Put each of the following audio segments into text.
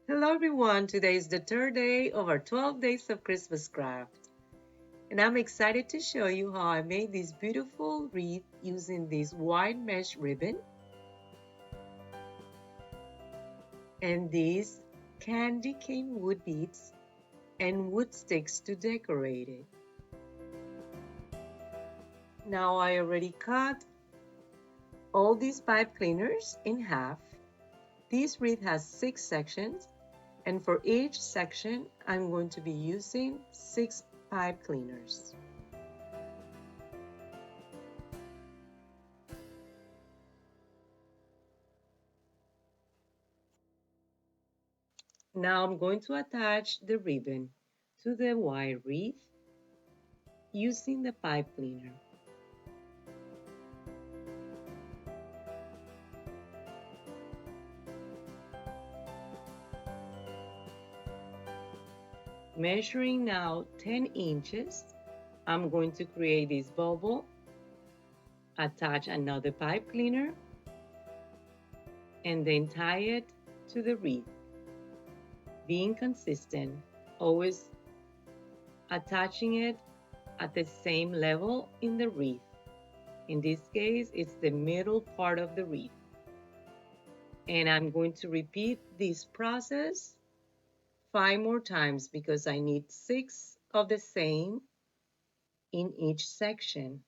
Hello everyone, today is the third day of our 12 days of Christmas craft. And I'm excited to show you how I made this beautiful wreath using this white mesh ribbon and these candy cane wood beads and wood sticks to decorate it. Now I already cut all these pipe cleaners in half. This wreath has 6 sections, and for each section I'm going to be using 6 pipe cleaners. Now I'm going to attach the ribbon to the white wreath using the pipe cleaner. Measuring now 10 inches, I'm going to create this bubble, attach another pipe cleaner, and then tie it to the wreath. Being consistent, always attaching it at the same level in the wreath. In this case, it's the middle part of the wreath. And I'm going to repeat this process 5 more times because I need 6 of the same in each section.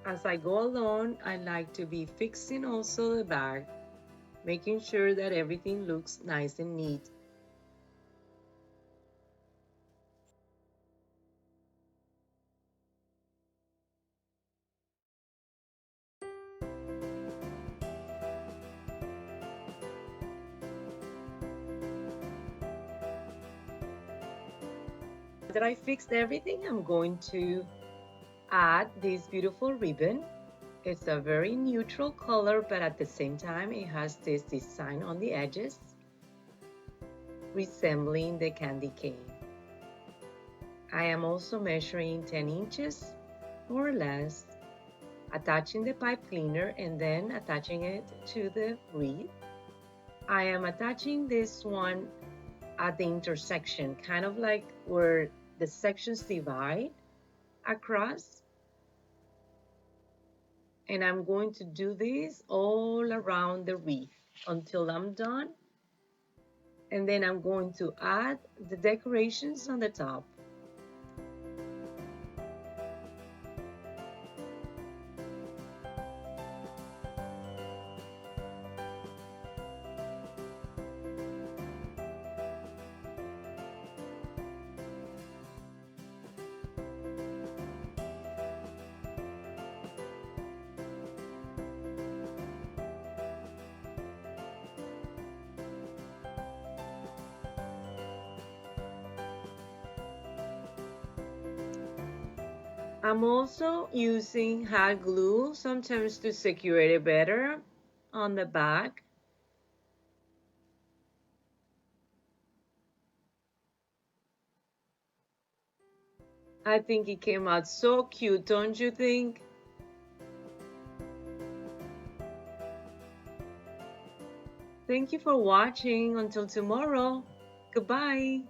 As I go along, I like to be fixing also the bag, making sure that everything looks nice and neat. After I fixed everything, I'm going to add this beautiful ribbon. It's a very neutral color, but at the same time, it has this design on the edges, resembling the candy cane. I am also measuring 10 inches, more or less, attaching the pipe cleaner and then attaching it to the wreath. I am attaching this one at the intersection, kind of like where the sections divide across. And I'm going to do this all around the wreath until I'm done. And then I'm going to add the decorations on the top. I'm also using hot glue sometimes to secure it better on the back. I think it came out so cute, don't you think? Thank you for watching. Until tomorrow. Goodbye.